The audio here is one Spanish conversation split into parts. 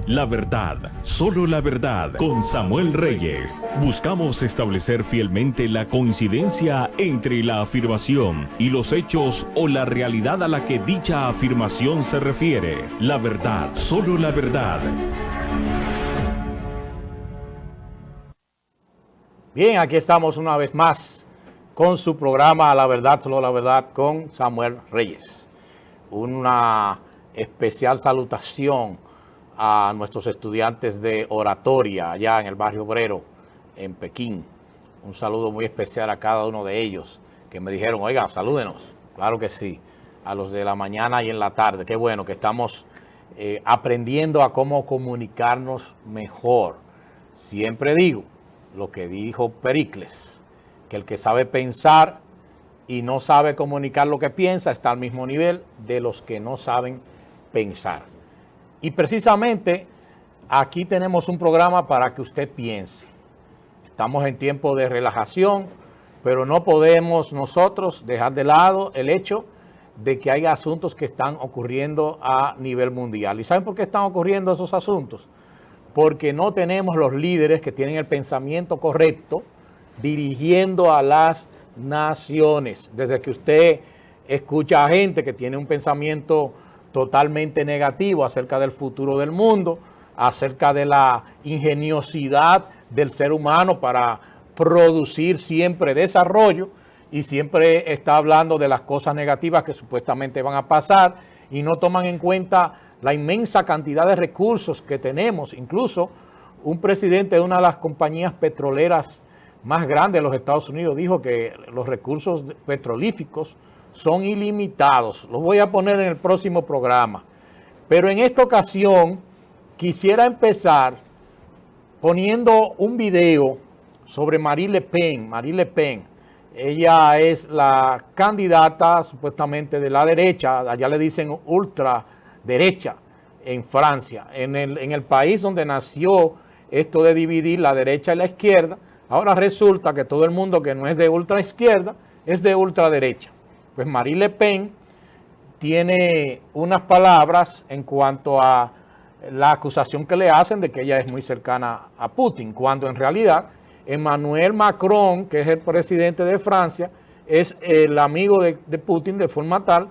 La verdad, solo la verdad, con Samuel Reyes. Buscamos establecer fielmente la coincidencia entre la afirmación y los hechos o la realidad a la que dicha afirmación se refiere. La verdad, solo la verdad. Bien, aquí estamos una vez más con su programa La Verdad, Solo la Verdad con Samuel Reyes. Una especial salutación a nuestros estudiantes de oratoria allá en el barrio obrero en Pekín. Un saludo muy especial a cada uno de ellos que me dijeron, oiga, salúdenos. Claro que sí, a los de la mañana y en la tarde. Qué bueno que estamos aprendiendo a cómo comunicarnos mejor. Siempre digo lo que dijo Pericles, que el que sabe pensar y no sabe comunicar lo que piensa está al mismo nivel de los que no saben pensar. Y precisamente aquí tenemos un programa para que usted piense. Estamos en tiempo de relajación, pero no podemos nosotros dejar de lado el hecho de que hay asuntos que están ocurriendo a nivel mundial. ¿Y saben por qué están ocurriendo esos asuntos? Porque no tenemos los líderes que tienen el pensamiento correcto dirigiendo a las naciones. Desde que usted escucha a gente que tiene un pensamiento totalmente negativo acerca del futuro del mundo, acerca de la ingeniosidad del ser humano para producir siempre desarrollo y siempre está hablando de las cosas negativas que supuestamente van a pasar y no toman en cuenta la inmensa cantidad de recursos que tenemos. Incluso un presidente de una de las compañías petroleras más grandes de los Estados Unidos dijo que los recursos petrolíficos son ilimitados. Los voy a poner en el próximo programa. Pero en esta ocasión quisiera empezar poniendo un video sobre Marine Le Pen. Marine Le Pen, ella es la candidata supuestamente de la derecha, allá le dicen ultraderecha en Francia, en el país donde nació esto de dividir la derecha y la izquierda. Ahora resulta que todo el mundo que no es de ultra izquierda es de ultraderecha. Pues Marine Le Pen tiene unas palabras en cuanto a la acusación que le hacen de que ella es muy cercana a Putin, cuando en realidad Emmanuel Macron, que es el presidente de Francia, es el amigo de Putin de forma tal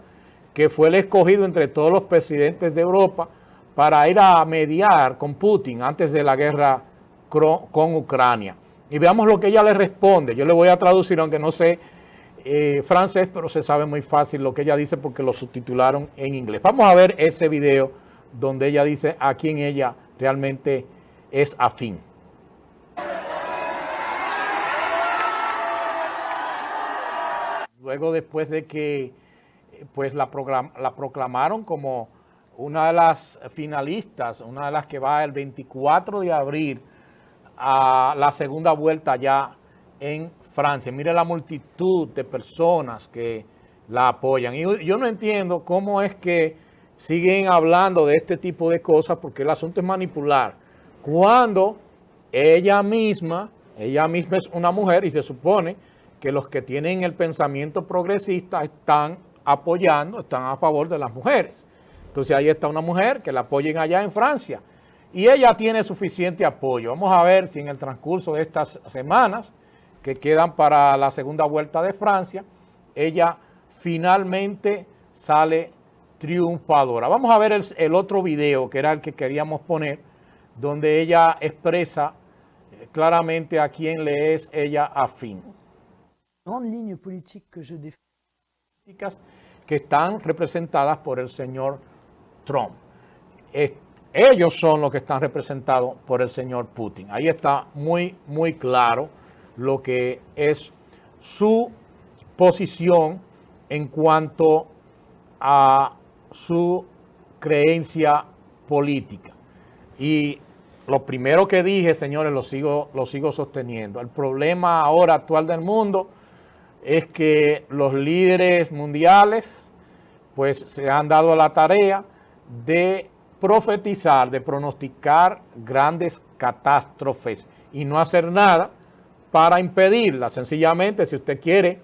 que fue el escogido entre todos los presidentes de Europa para ir a mediar con Putin antes de la guerra con Ucrania. Y veamos lo que ella le responde. Yo le voy a traducir, aunque no sé francés, pero se sabe muy fácil lo que ella dice porque lo subtitularon en inglés. Vamos a ver ese video donde ella dice a quién ella realmente es afín. Luego, después de que pues la proclamaron como una de las finalistas, una de las que va el 24 de abril a la segunda vuelta ya en Francia. Mire la multitud de personas que la apoyan. Y yo no entiendo cómo es que siguen hablando de este tipo de cosas, porque el asunto es manipular. Cuando ella misma es una mujer y se supone que los que tienen el pensamiento progresista están apoyando, están a favor de las mujeres. Entonces ahí está una mujer que la apoyen allá en Francia. Y ella tiene suficiente apoyo. Vamos a ver si en el transcurso de estas semanas que quedan para la segunda vuelta de Francia, ella finalmente sale triunfadora. Vamos a ver el otro video, que era el que queríamos poner, donde ella expresa claramente a quién le es ella afín. Grandes líneas políticas que yo defiendo, que están representadas por el señor Trump. Ellos son los que están representados por el señor Putin. Ahí está muy, muy claro lo que es su posición en cuanto a su creencia política. Y lo primero que dije, señores, lo sigo sosteniendo. El problema ahora actual del mundo es que los líderes mundiales pues se han dado a la tarea de profetizar, de pronosticar grandes catástrofes y no hacer nada para impedirlas. Sencillamente, si usted quiere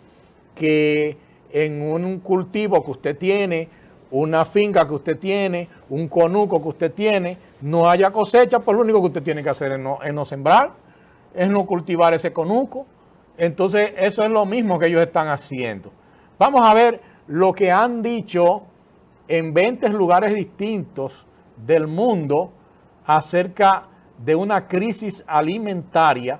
que en un cultivo que usted tiene una finca que usted tiene, un conuco que usted tiene, no haya cosecha, pues lo único que usted tiene que hacer es no sembrar, es no cultivar ese conuco. Entonces, eso es lo mismo que ellos están haciendo. Vamos a ver lo que han dicho en 20 lugares distintos del mundo acerca de una crisis alimentaria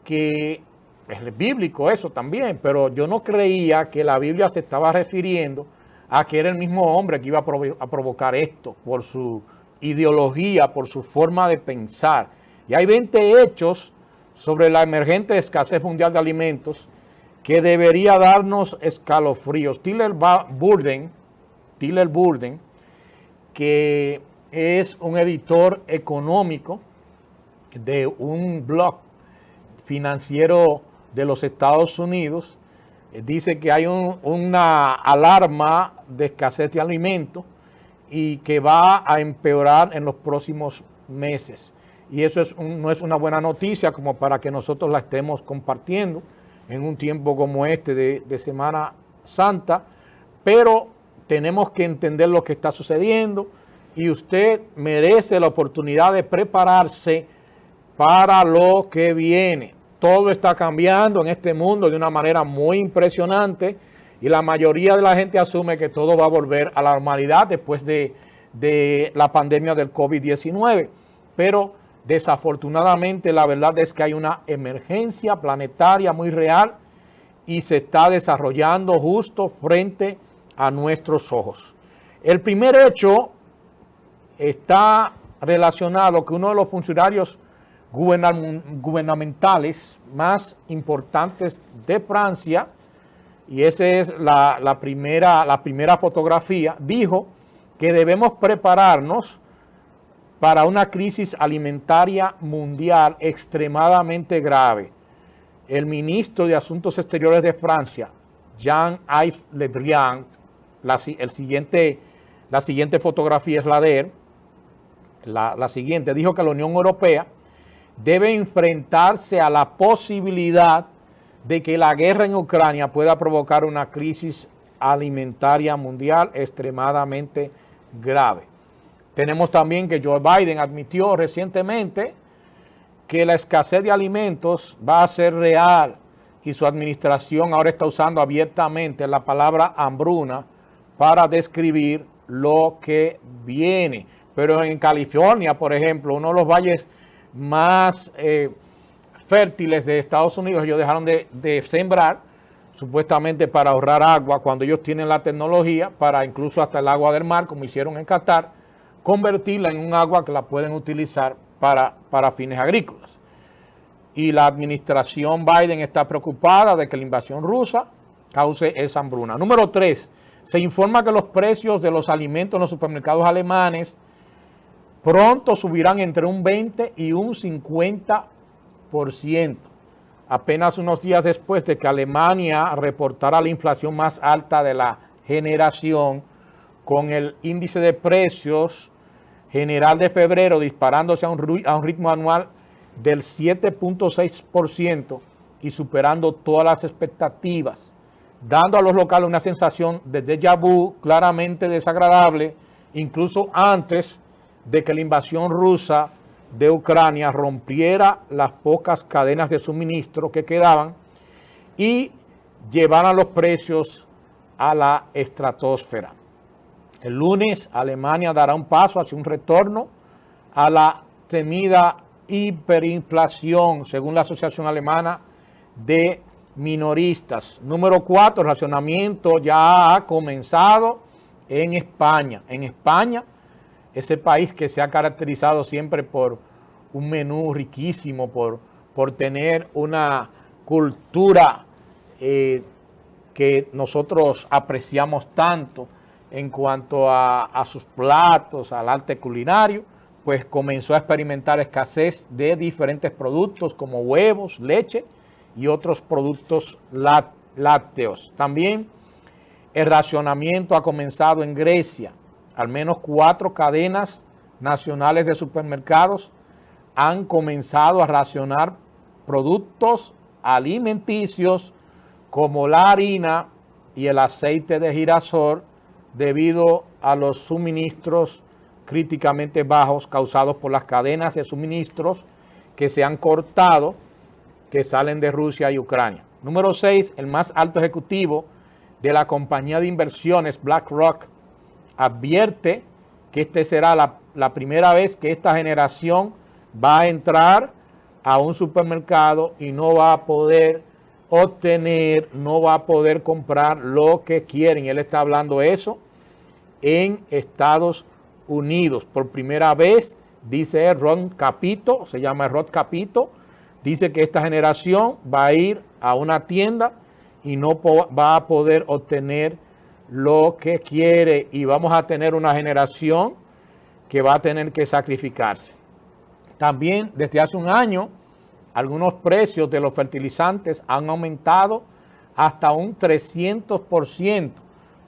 que es bíblico eso también, pero yo no creía que la Biblia se estaba refiriendo a que era el mismo hombre que iba a provocar esto por su ideología, por su forma de pensar. Y hay 20 hechos sobre la emergente escasez mundial de alimentos que debería darnos escalofríos. Tyler Burden, que es un editor económico de un blog financiero de los Estados Unidos, dice que hay una alarma de escasez de alimentos y que va a empeorar en los próximos meses. Y eso no es una buena noticia como para que nosotros la estemos compartiendo en un tiempo como este de Semana Santa, pero tenemos que entender lo que está sucediendo y usted merece la oportunidad de prepararse para lo que viene. Todo está cambiando en este mundo de una manera muy impresionante y la mayoría de la gente asume que todo va a volver a la normalidad después de la pandemia del COVID-19. Pero desafortunadamente la verdad es que hay una emergencia planetaria muy real y se está desarrollando justo frente a nuestros ojos. El primer hecho está relacionado con uno de los funcionarios gubernamentales más importantes de Francia, y esa es la primera fotografía, dijo que debemos prepararnos para una crisis alimentaria mundial extremadamente grave. El ministro de Asuntos Exteriores de Francia, Jean-Yves Le Drian, la siguiente fotografía es la de él, la siguiente, dijo que la Unión Europea debe enfrentarse a la posibilidad de que la guerra en Ucrania pueda provocar una crisis alimentaria mundial extremadamente grave. Tenemos también que Joe Biden admitió recientemente que la escasez de alimentos va a ser real y su administración ahora está usando abiertamente la palabra hambruna para describir lo que viene. Pero en California, por ejemplo, uno de los valles más fértiles de Estados Unidos, ellos dejaron de sembrar, supuestamente para ahorrar agua, cuando ellos tienen la tecnología para incluso hasta el agua del mar, como hicieron en Qatar, convertirla en un agua que la pueden utilizar para fines agrícolas. Y la administración Biden está preocupada de que la invasión rusa cause esa hambruna. Número 3, se informa que los precios de los alimentos en los supermercados alemanes pronto subirán entre un 20 y un 50%, apenas unos días después de que Alemania reportara la inflación más alta de la generación, con el índice de precios general de febrero disparándose a un ritmo anual del 7.6% y superando todas las expectativas, dando a los locales una sensación de déjà vu claramente desagradable, incluso antes de que la invasión rusa de Ucrania rompiera las pocas cadenas de suministro que quedaban y llevaran los precios a la estratosfera. El lunes, Alemania dará un paso hacia un retorno a la temida hiperinflación, según la Asociación Alemana de Minoristas. Número 4, el racionamiento ya ha comenzado en España. En España, ese país que se ha caracterizado siempre por un menú riquísimo, por tener una cultura que nosotros apreciamos tanto en cuanto a sus platos, al arte culinario, pues comenzó a experimentar escasez de diferentes productos como huevos, leche y otros productos lácteos. También el racionamiento ha comenzado en Grecia. Al menos 4 cadenas nacionales de supermercados han comenzado a racionar productos alimenticios como la harina y el aceite de girasol debido a los suministros críticamente bajos causados por las cadenas de suministros que se han cortado, que salen de Rusia y Ucrania. Número 6, el más alto ejecutivo de la compañía de inversiones BlackRock advierte que esta será la primera vez que esta generación va a entrar a un supermercado y no va a poder obtener, no va a poder comprar lo que quieren. Él está hablando eso en Estados Unidos. Por primera vez, dice Ron Capito, se llama Rod Capito, dice que esta generación va a ir a una tienda y no va a poder obtener lo que quiere, y vamos a tener una generación que va a tener que sacrificarse. También desde hace un año, algunos precios de los fertilizantes han aumentado hasta un 300%.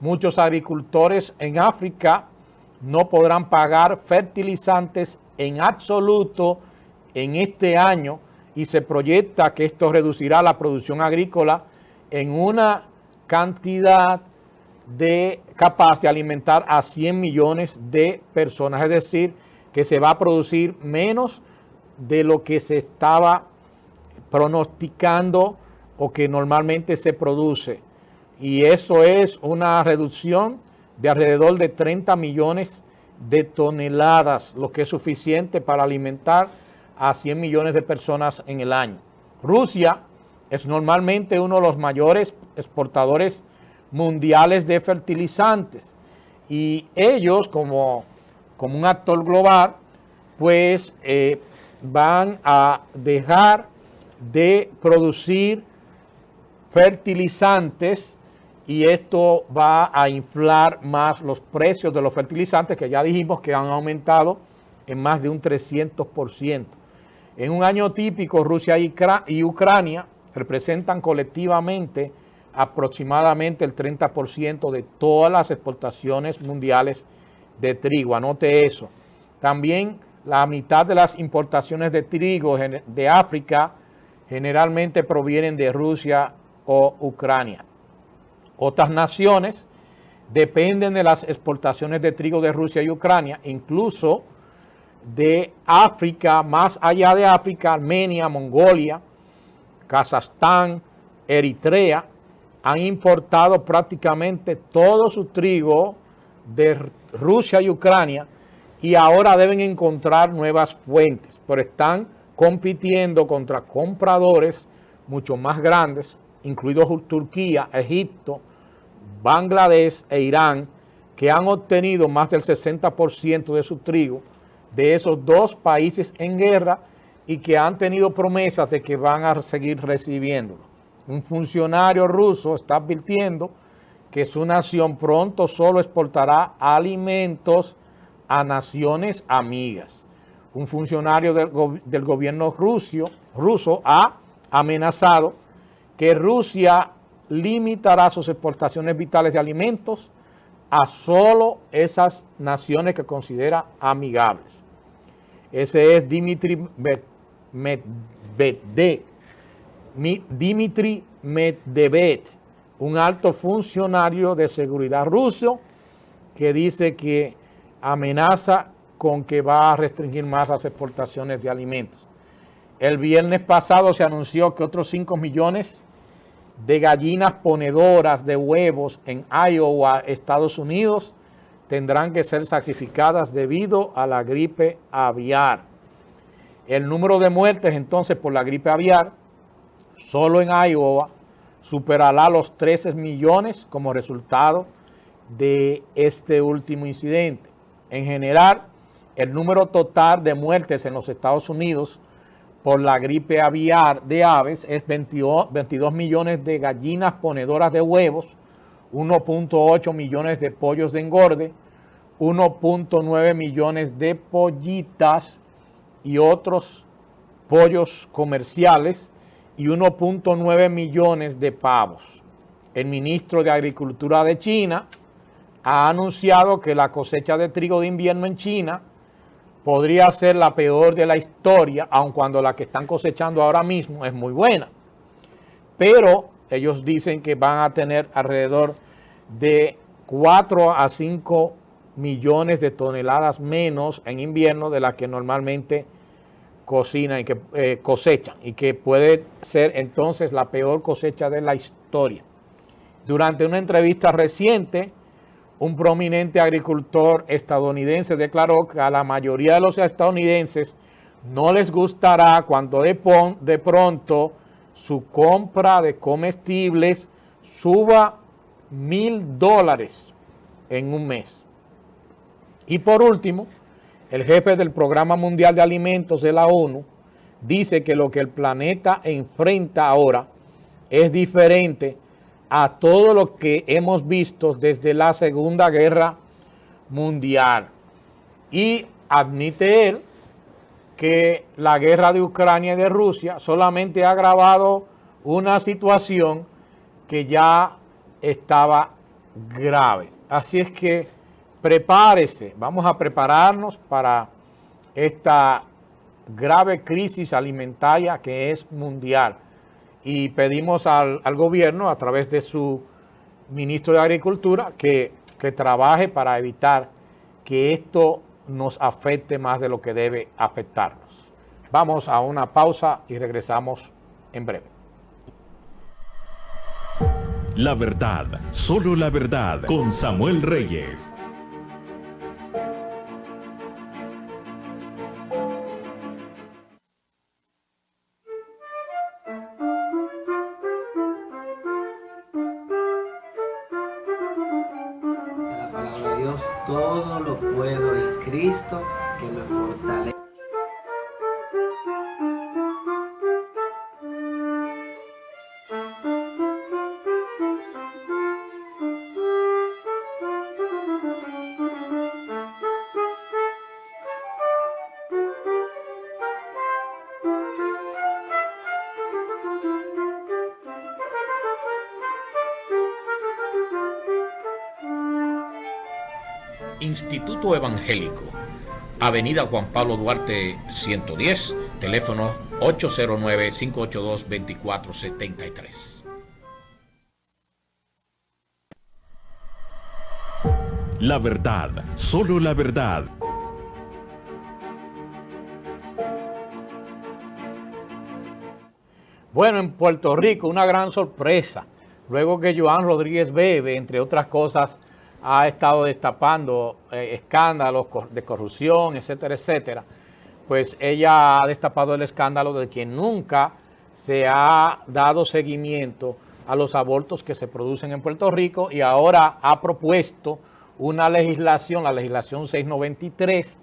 Muchos agricultores en África no podrán pagar fertilizantes en absoluto en este año, y se proyecta que esto reducirá la producción agrícola en una cantidad capaz de alimentar a 100 millones de personas. Es decir, que se va a producir menos de lo que se estaba pronosticando o que normalmente se produce. Y eso es una reducción de alrededor de 30 millones de toneladas, lo que es suficiente para alimentar a 100 millones de personas en el año. Rusia es normalmente uno de los mayores exportadores mundiales de fertilizantes, y ellos como un actor global pues van a dejar de producir fertilizantes, y esto va a inflar más los precios de los fertilizantes, que ya dijimos que han aumentado en más de un 300%. En un año típico, Rusia y Ucrania representan colectivamente aproximadamente el 30% de todas las exportaciones mundiales de trigo. Anote eso. También la mitad de las importaciones de trigo de África generalmente provienen de Rusia o Ucrania. Otras naciones dependen de las exportaciones de trigo de Rusia y Ucrania, incluso de África, más allá de África, Armenia, Mongolia, Kazajstán, Eritrea, han importado prácticamente todo su trigo de Rusia y Ucrania, y ahora deben encontrar nuevas fuentes, pero están compitiendo contra compradores mucho más grandes, incluidos Turquía, Egipto, Bangladesh e Irán, que han obtenido más del 60% de su trigo de esos dos países en guerra, y que han tenido promesas de que van a seguir recibiéndolo. Un funcionario ruso está advirtiendo que su nación pronto solo exportará alimentos a naciones amigas. Un funcionario del gobierno ruso ha amenazado que Rusia limitará sus exportaciones vitales de alimentos a solo esas naciones que considera amigables. Ese es Dmitry Medvedev, un alto funcionario de seguridad ruso, que dice que amenaza con que va a restringir más las exportaciones de alimentos. El viernes pasado se anunció que otros 5 millones de gallinas ponedoras de huevos en Iowa, Estados Unidos, tendrán que ser sacrificadas debido a la gripe aviar. El número de muertes entonces por la gripe aviar solo en Iowa superará los 13 millones como resultado de este último incidente. En general, el número total de muertes en los Estados Unidos por la gripe aviar de aves es 22 millones de gallinas ponedoras de huevos, 1.8 millones de pollos de engorde, 1.9 millones de pollitas y otros pollos comerciales, y 1.9 millones de pavos. El ministro de Agricultura de China ha anunciado que la cosecha de trigo de invierno en China podría ser la peor de la historia, aun cuando la que están cosechando ahora mismo es muy buena. Pero ellos dicen que van a tener alrededor de 4 a 5 millones de toneladas menos en invierno de las que normalmente cocinan y que cosechan, y que puede ser entonces la peor cosecha de la historia. Durante una entrevista reciente, un prominente agricultor estadounidense declaró que a la mayoría de los estadounidenses no les gustará cuando de pronto su compra de comestibles suba $1,000 en un mes. Y por último, el jefe del Programa Mundial de Alimentos de la ONU dice que lo que el planeta enfrenta ahora es diferente a todo lo que hemos visto desde la Segunda Guerra Mundial. Y admite él que la guerra de Ucrania y de Rusia solamente ha agravado una situación que ya estaba grave. Así es que prepárese, vamos a prepararnos para esta grave crisis alimentaria que es mundial. Y pedimos al gobierno, a través de su ministro de Agricultura, que trabaje para evitar que esto nos afecte más de lo que debe afectarnos. Vamos a una pausa y regresamos en breve. La verdad, solo la verdad, con Samuel Reyes. La palabra de Dios, todo lo puedo en Cristo que me fortalece. Instituto Evangélico, Avenida Juan Pablo Duarte 110, teléfono 809-582-2473. La verdad, solo la verdad. Bueno, en Puerto Rico una gran sorpresa, luego que Joan Rodríguez Bebe, entre otras cosas, ha estado destapando escándalos de corrupción, etcétera, etcétera, pues ella ha destapado el escándalo de que nunca se ha dado seguimiento a los abortos que se producen en Puerto Rico, y ahora ha propuesto una legislación, la legislación 693,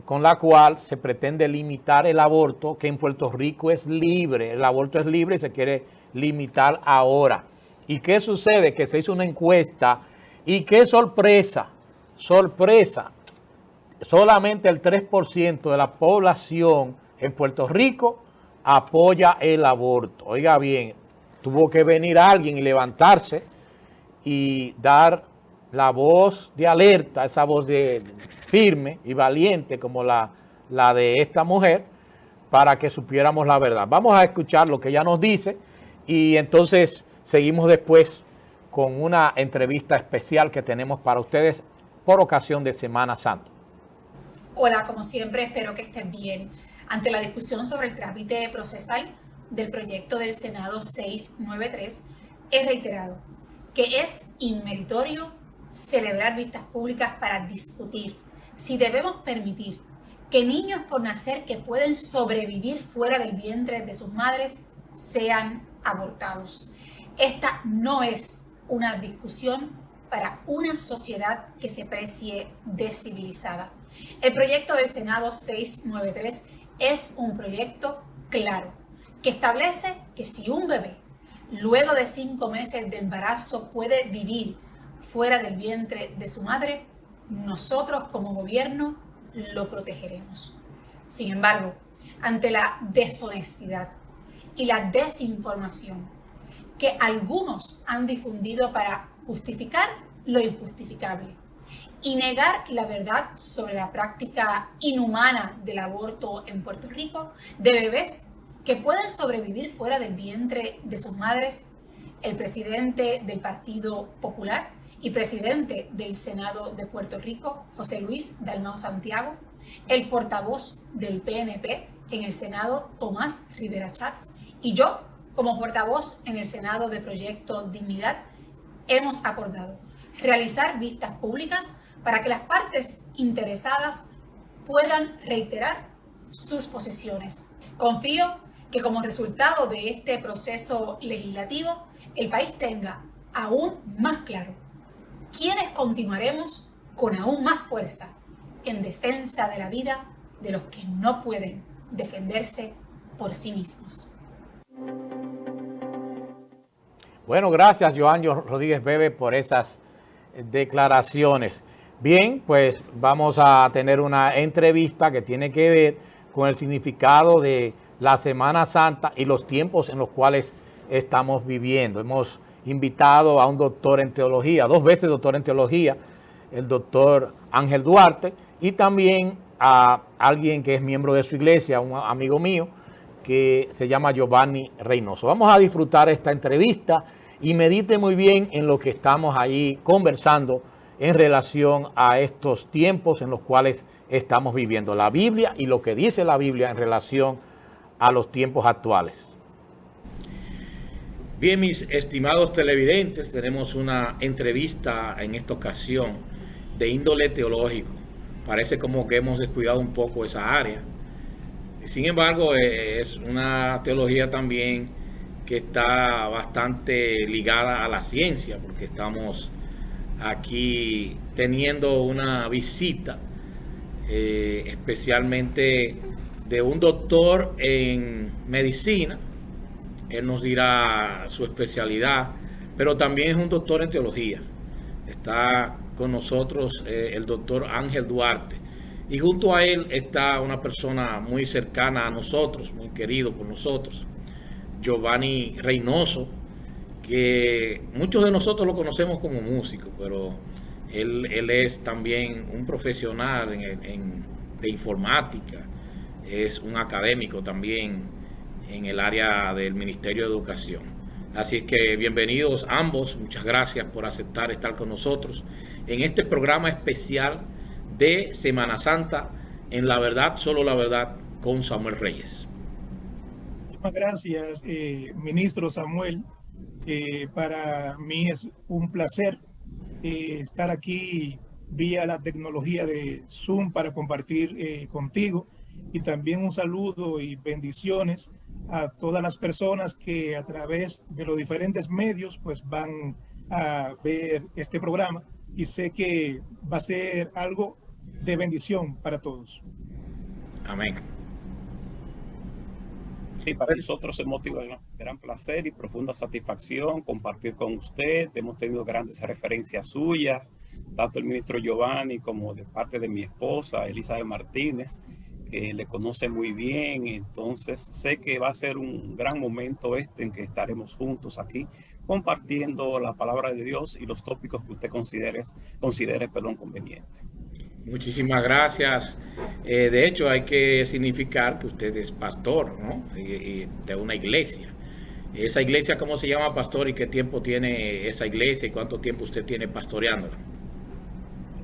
con la cual se pretende limitar el aborto, que en Puerto Rico es libre. El aborto es libre y se quiere limitar ahora. ¿Y qué sucede? Que se hizo una encuesta y qué sorpresa, solamente el 3% de la población en Puerto Rico apoya el aborto. Oiga bien, tuvo que venir alguien y levantarse y dar la voz de alerta, esa voz de firme y valiente como la de esta mujer, para que supiéramos la verdad. Vamos a escuchar lo que ella nos dice y entonces seguimos después con una entrevista especial que tenemos para ustedes por ocasión de Semana Santa. Hola, como siempre, espero que estén bien. Ante la discusión sobre el trámite procesal del proyecto del Senado 693, he reiterado que es inmeritorio celebrar vistas públicas para discutir si debemos permitir que niños por nacer que pueden sobrevivir fuera del vientre de sus madres sean abortados. Esta no es una discusión para una sociedad que se precie descivilizada. El proyecto del Senado 693 es un proyecto claro que establece que si un bebé luego de 5 meses de embarazo puede vivir fuera del vientre de su madre, nosotros como gobierno lo protegeremos. Sin embargo, ante la deshonestidad y la desinformación que algunos han difundido para justificar lo injustificable y negar la verdad sobre la práctica inhumana del aborto en Puerto Rico de bebés que pueden sobrevivir fuera del vientre de sus madres, el presidente del Partido Popular y presidente del Senado de Puerto Rico, José Luis Dalmau Santiago, el portavoz del PNP en el Senado, Tomás Rivera Chats, y yo, como portavoz en el Senado de Proyecto Dignidad, hemos acordado realizar vistas públicas para que las partes interesadas puedan reiterar sus posiciones. Confío que como resultado de este proceso legislativo, el país tenga aún más claro quiénes continuaremos con aún más fuerza en defensa de la vida de los que no pueden defenderse por sí mismos. Bueno, gracias Joanny Rodríguez Bebe por esas declaraciones. Bien, pues vamos a tener una entrevista que tiene que ver con el significado de la Semana Santa y los tiempos en los cuales estamos viviendo. Hemos invitado a un doctor en teología, 2 veces doctor en teología, el doctor Ángel Duarte, y también a alguien que es miembro de su iglesia, un amigo mío, que se llama Giovanni Reynoso. Vamos a disfrutar esta entrevista y medite muy bien en lo que estamos ahí conversando en relación a estos tiempos en los cuales estamos viviendo, la Biblia y lo que dice la Biblia en relación a los tiempos actuales. Bien, mis estimados televidentes, tenemos una entrevista en esta ocasión de índole teológico. Parece como que hemos descuidado un poco esa área. Sin embargo, es una teología también que está bastante ligada a la ciencia, porque estamos aquí teniendo una visita especialmente de un doctor en medicina. Él nos dirá su especialidad, pero también es un doctor en teología. Está con nosotros el doctor Ángel Duarte, y junto a él está una persona muy cercana a nosotros, muy querido por nosotros, Giovanni Reynoso, que muchos de nosotros lo conocemos como músico, pero él es también un profesional de informática, es un académico también en el área del Ministerio de Educación. Así es que bienvenidos ambos, muchas gracias por aceptar estar con nosotros en este programa especial de Semana Santa en La Verdad, Solo la Verdad, con Samuel Reyes. Muchas gracias, ministro Samuel. Para mí es un placer estar aquí vía la tecnología de Zoom para compartir contigo, y también un saludo y bendiciones a todas las personas que a través de los diferentes medios pues van a ver este programa, y sé que va a ser algo de bendición para todos. Amén. Sí, para nosotros es motivo de gran placer y profunda satisfacción compartir con usted. Hemos tenido grandes referencias suyas, tanto el ministro Giovanni como de parte de mi esposa, Elizabeth Martínez, que le conoce muy bien. Entonces sé que va a ser un gran momento en que estaremos juntos aquí compartiendo la palabra de Dios y los tópicos que usted considere conveniente. Muchísimas gracias. De hecho, hay que significar que usted es pastor, ¿no? Y de una iglesia. ¿Esa iglesia cómo se llama, pastor? ¿Y qué tiempo tiene esa iglesia? ¿Y cuánto tiempo usted tiene pastoreándola?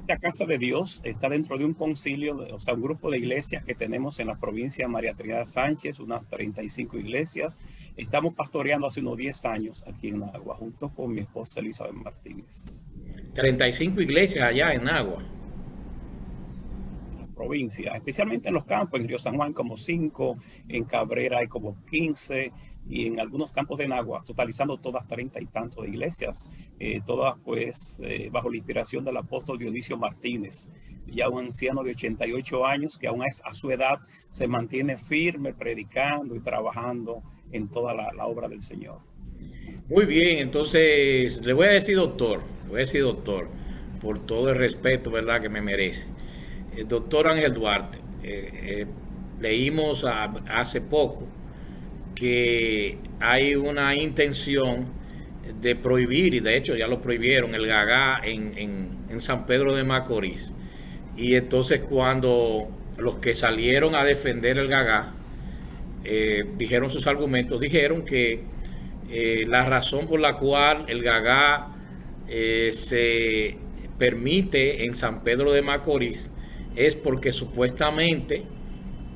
La Casa de Dios está dentro de un concilio, o sea, un grupo de iglesias que tenemos en la provincia de María Trinidad Sánchez, unas 35 iglesias. Estamos pastoreando hace unos 10 años aquí en Nagua, junto con mi esposa Elizabeth Martínez. 35 iglesias allá en Nagua. Provincia, especialmente en los campos, en Río San Juan como 5, en Cabrera hay como 15, y en algunos campos de Nagua, totalizando todas 30 y tantos de iglesias, todas pues bajo la inspiración del apóstol Dionisio Martínez, ya un anciano de 88 años que aún a su edad se mantiene firme, predicando y trabajando en toda la obra del Señor. Muy bien, entonces le voy a decir doctor, por todo el respeto, ¿verdad?, que me merece. El doctor Ángel Duarte, leímos hace poco que hay una intención de prohibir, y de hecho ya lo prohibieron, el gagá en San Pedro de Macorís. Y entonces cuando los que salieron a defender el gagá dijeron sus argumentos, dijeron que la razón por la cual el gagá se permite en San Pedro de Macorís es porque supuestamente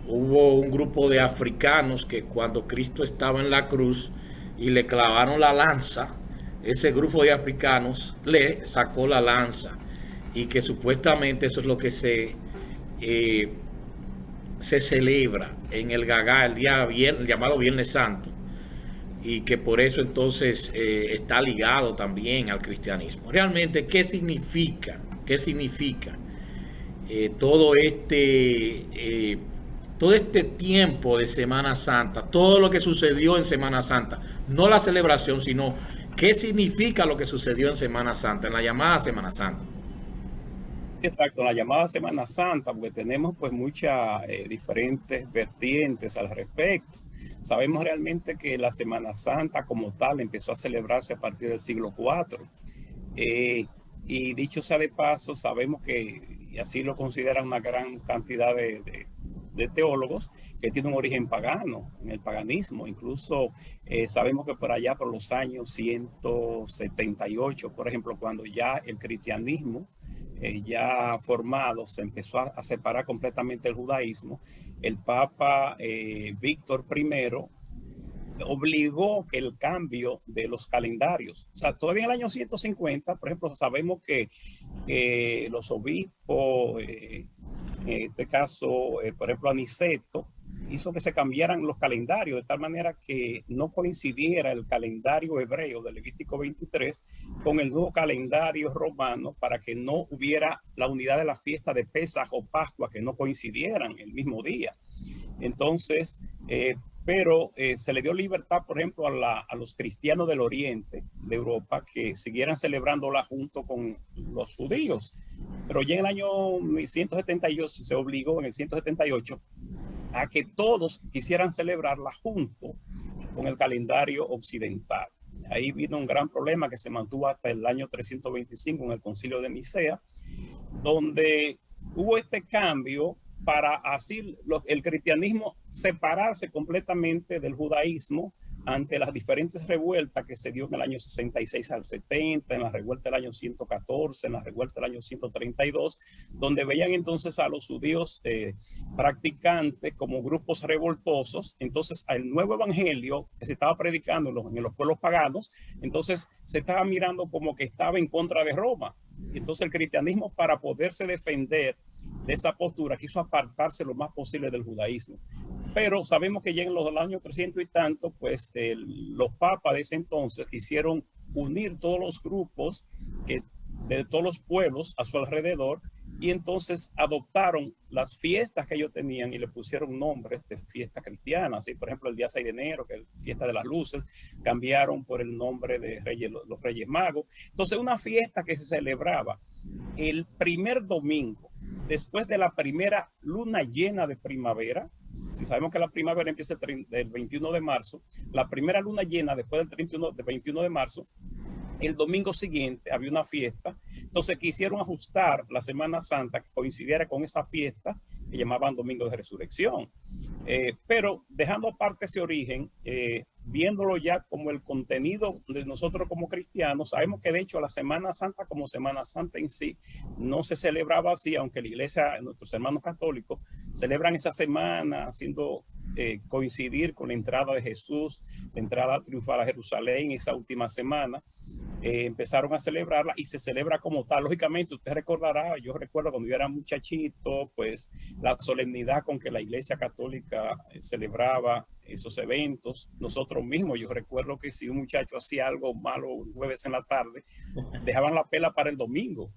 hubo un grupo de africanos que cuando Cristo estaba en la cruz y le clavaron la lanza, ese grupo de africanos le sacó la lanza, y que supuestamente eso es lo que se celebra en el Gagá el día viernes, llamado Viernes Santo, y que por eso entonces está ligado también al cristianismo. Realmente, ¿qué significa? ¿Qué significa todo este tiempo de Semana Santa? Todo lo que sucedió en Semana Santa, no la celebración, sino qué significa lo que sucedió en Semana Santa, en la llamada Semana Santa. Exacto, la llamada Semana Santa, porque tenemos pues muchas diferentes vertientes al respecto. Sabemos realmente que la Semana Santa como tal empezó a celebrarse a partir del siglo IV. Y dicho sea de paso, sabemos que, y así lo consideran una gran cantidad de teólogos, que tiene un origen pagano, en el paganismo. Incluso sabemos que por allá, por los años 178, por ejemplo, cuando ya el cristianismo ya formado se empezó a separar completamente el judaísmo, el Papa Víctor I obligó que el cambio de los calendarios, o sea, todavía en el año 150, por ejemplo, sabemos que los obispos, en este caso, por ejemplo, Aniceto, hizo que se cambiaran los calendarios de tal manera que no coincidiera el calendario hebreo de Levítico 23 con el nuevo calendario romano, para que no hubiera la unidad de la fiesta de Pesaj o Pascua, que no coincidieran el mismo día. Entonces, pero se le dio libertad, por ejemplo, a los cristianos del Oriente, de Europa, que siguieran celebrándola junto con los judíos. Pero ya en el año 178 se obligó, en el 178, a que todos quisieran celebrarla junto con el calendario occidental. Ahí vino un gran problema que se mantuvo hasta el año 325 en el Concilio de Nicea, donde hubo este cambio para así el cristianismo separarse completamente del judaísmo ante las diferentes revueltas que se dio en el año 66 al 70, en la revuelta del año 114, en la revuelta del año 132, donde veían entonces a los judíos practicantes como grupos revoltosos. Entonces, el nuevo evangelio que se estaba predicando en los pueblos paganos, entonces se estaba mirando como que estaba en contra de Roma. Entonces, el cristianismo, para poderse defender de esa postura, quiso apartarse lo más posible del judaísmo. Pero sabemos que ya en los años 300 y tanto, pues los papas de ese entonces quisieron unir todos los grupos de todos los pueblos a su alrededor, y entonces adoptaron las fiestas que ellos tenían y le pusieron nombres de fiestas cristianas. Así, por ejemplo, el día 6 de enero, que es fiesta de las luces, cambiaron por el nombre de los Reyes Magos. Entonces, una fiesta que se celebraba el primer domingo después de la primera luna llena de primavera. Si sabemos que la primavera empieza el 21 de marzo, la primera luna llena después del 21 de marzo, el domingo siguiente había una fiesta. Entonces quisieron ajustar la Semana Santa que coincidiera con esa fiesta que llamaban Domingo de Resurrección. Pero dejando aparte ese origen, viéndolo ya como el contenido de nosotros como cristianos, sabemos que de hecho la Semana Santa como Semana Santa en sí no se celebraba así, aunque la iglesia, nuestros hermanos católicos, celebran esa semana haciendo coincidir con la entrada de Jesús, la entrada triunfal a Jerusalén, esa última semana. Empezaron a celebrarla y se celebra como tal. Lógicamente, usted recordará, yo recuerdo cuando yo era muchachito, pues la solemnidad con que la Iglesia Católica celebraba esos eventos. Nosotros mismos, yo recuerdo que si un muchacho hacía algo malo un jueves en la tarde, dejaban la pela para el domingo,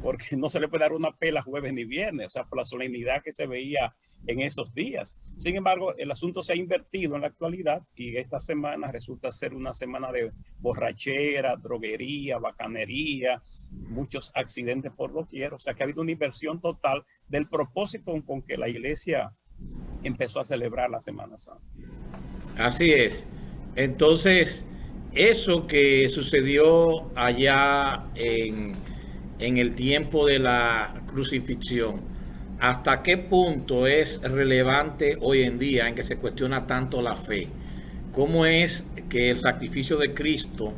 porque no se le puede dar una pela jueves ni viernes, o sea, por la solemnidad que se veía en esos días. Sin embargo, el asunto se ha invertido en la actualidad y esta semana resulta ser una semana de borrachera, droguería, bacanería, muchos accidentes por doquier. O sea, que ha habido una inversión total del propósito con que la iglesia empezó a celebrar la Semana Santa. Así es. Entonces, eso que sucedió allá en el tiempo de la crucifixión, ¿hasta qué punto es relevante hoy en día en que se cuestiona tanto la fe? ¿Cómo es que el sacrificio de Cristo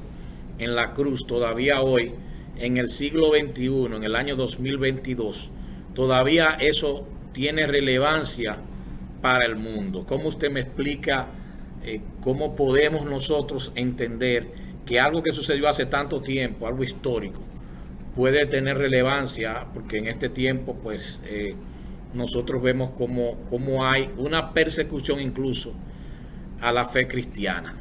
en la cruz todavía hoy en el siglo XXI, en el año 2022, todavía eso tiene relevancia para el mundo. ¿Cómo usted me explica cómo podemos nosotros entender que algo que sucedió hace tanto tiempo, algo histórico, puede tener relevancia? Porque en este tiempo, pues, nosotros vemos cómo hay una persecución incluso a la fe cristiana.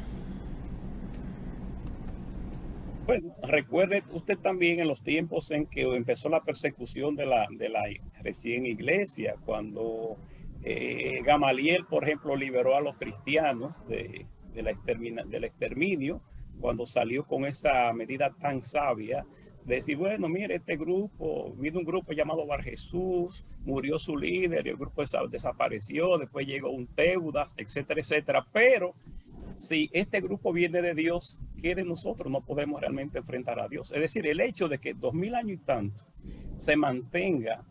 Bueno, recuerde usted también en los tiempos en que empezó la persecución de la recién iglesia, cuando Gamaliel, por ejemplo, liberó a los cristianos del exterminio, cuando salió con esa medida tan sabia de decir, bueno, mire, vino un grupo llamado Bar Jesús, murió su líder y el grupo desapareció, después llegó un Teudas, etcétera, etcétera, pero si este grupo viene de Dios, ¿qué de nosotros? No podemos realmente enfrentar a Dios. Es decir, el hecho de que 2000 años y tanto se mantenga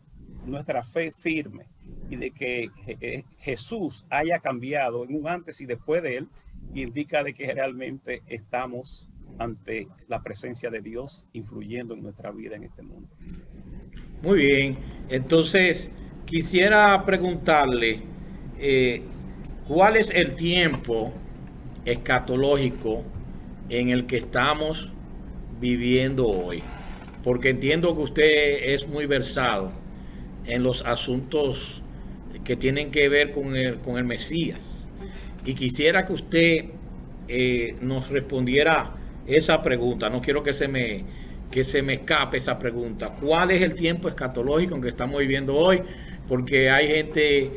nuestra fe firme y de que Jesús haya cambiado en un antes y después de él, indica de que realmente estamos ante la presencia de Dios influyendo en nuestra vida en este mundo. Muy bien, entonces quisiera preguntarle ¿cuál es el tiempo escatológico en el que estamos viviendo hoy? Porque entiendo que usted es muy versado en los asuntos que tienen que ver con el Mesías, y quisiera que usted nos respondiera esa pregunta. No quiero que se me escape esa pregunta. ¿Cuál es el tiempo escatológico en que estamos viviendo hoy? Porque hay gente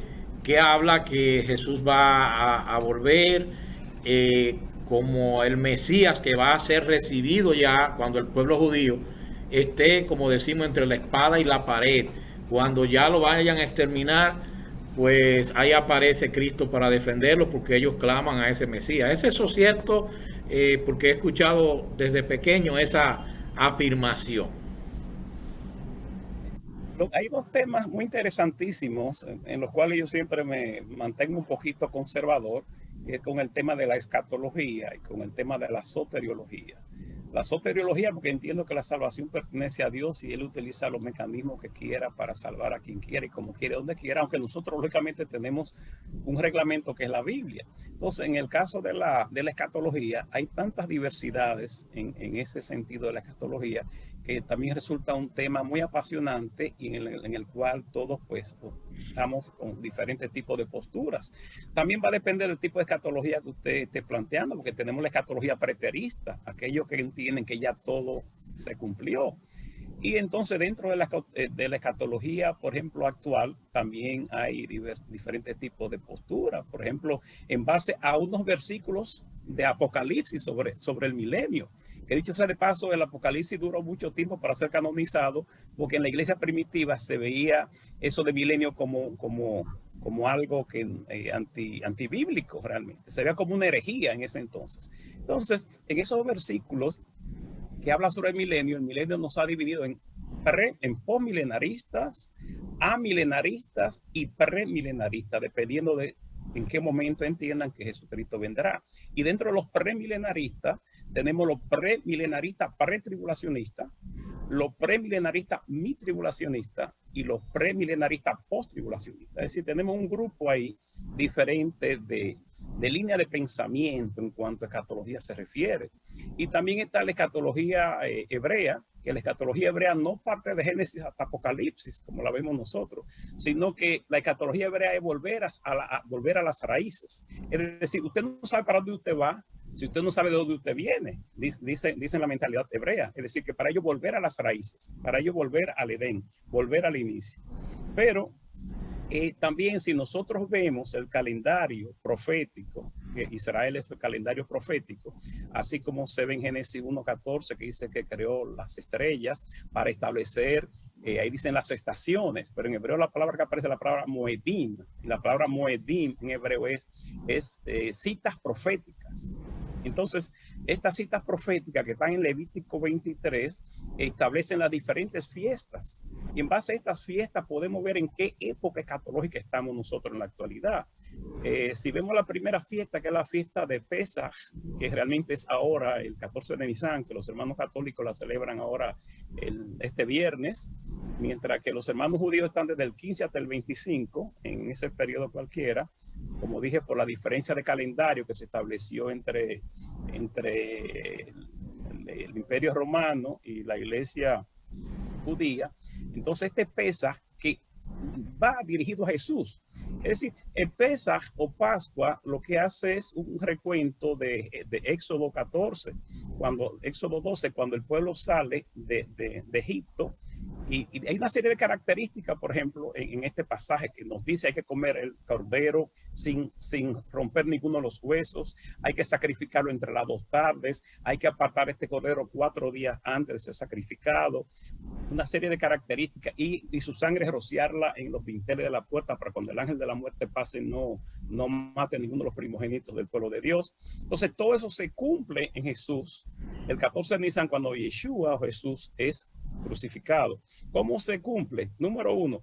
que habla que Jesús va a volver como el Mesías, que va a ser recibido ya cuando el pueblo judío esté, como decimos, entre la espada y la pared. Cuando ya lo vayan a exterminar, pues ahí aparece Cristo para defenderlo, porque ellos claman a ese Mesías. ¿Es eso cierto? Porque he escuchado desde pequeño esa afirmación. Hay dos temas muy interesantísimos en los cuales yo siempre me mantengo un poquito conservador, que es con el tema de la escatología y con el tema de la soteriología. La soteriología, porque entiendo que la salvación pertenece a Dios y Él utiliza los mecanismos que quiera para salvar a quien quiera y como quiera, donde quiera, aunque nosotros lógicamente tenemos un reglamento que es la Biblia. Entonces, en el caso de la escatología, hay tantas diversidades en ese sentido de la escatología, que también resulta un tema muy apasionante y en el cual todos pues estamos con diferentes tipos de posturas. También va a depender del tipo de escatología que usted esté planteando, porque tenemos la escatología preterista, aquellos que entienden que ya todo se cumplió. Y entonces dentro de la escatología, por ejemplo, actual, también hay diferentes tipos de posturas. Por ejemplo, en base a unos versículos de Apocalipsis sobre el milenio. Que dicho sea de paso, el Apocalipsis duró mucho tiempo para ser canonizado, porque en la iglesia primitiva se veía eso de milenio como algo que antibíblico realmente. Se veía como una herejía en ese entonces. Entonces, en esos versículos que habla sobre el milenio nos ha dividido en postmilenaristas, amilenaristas y premilenaristas, dependiendo de en qué momento entiendan que Jesucristo vendrá. Y dentro de los premilenaristas tenemos los premilenaristas pretribulacionistas, los premilenaristas mitribulacionistas y los premilenaristas posttribulacionistas. Es decir, tenemos un grupo ahí diferente de línea de pensamiento en cuanto a escatología se refiere. Y también está la escatología hebrea, que la escatología hebrea no parte de Génesis hasta Apocalipsis, como la vemos nosotros, sino que la escatología hebrea es volver a las raíces. Es decir, usted no sabe para dónde usted va, si usted no sabe de dónde usted viene, dice la mentalidad hebrea. Es decir, que para ello volver a las raíces, para ello volver al Edén, volver al inicio. Pero también si nosotros vemos el calendario profético, que Israel es el calendario profético, así como se ve en Génesis 1:14, que dice que creó las estrellas para establecer, ahí dicen las estaciones, pero en hebreo la palabra que aparece es la palabra Moedim, y la palabra Moedim en hebreo es citas proféticas. Entonces, estas citas proféticas que están en Levítico 23 establecen las diferentes fiestas. Y en base a estas fiestas podemos ver en qué época escatológica estamos nosotros en la actualidad. Si vemos la primera fiesta, que es la fiesta de Pesaj, que realmente es ahora el 14 de Nisan, que los hermanos católicos la celebran ahora este viernes, mientras que los hermanos judíos están desde el 15 hasta el 25, en ese periodo cualquiera, como dije, por la diferencia de calendario que se estableció entre el Imperio Romano y la Iglesia judía. Entonces este Pesaj que va dirigido a Jesús. Es decir, el Pesaj o Pascua lo que hace es un recuento de Éxodo 14, Éxodo 12, cuando el pueblo sale de Egipto. Y hay una serie de características, por ejemplo, en este pasaje que nos dice hay que comer el cordero sin romper ninguno de los huesos, hay que sacrificarlo entre las 2 tardes, hay que apartar este cordero 4 días antes de ser sacrificado, una serie de características y su sangre rociarla en los dinteles de la puerta para cuando el ángel de la muerte pase no mate a ninguno de los primogénitos del pueblo de Dios. Entonces todo eso se cumple en Jesús el 14 de Nisan cuando Yeshua o Jesús es crucificado. ¿Cómo se cumple? Número 1,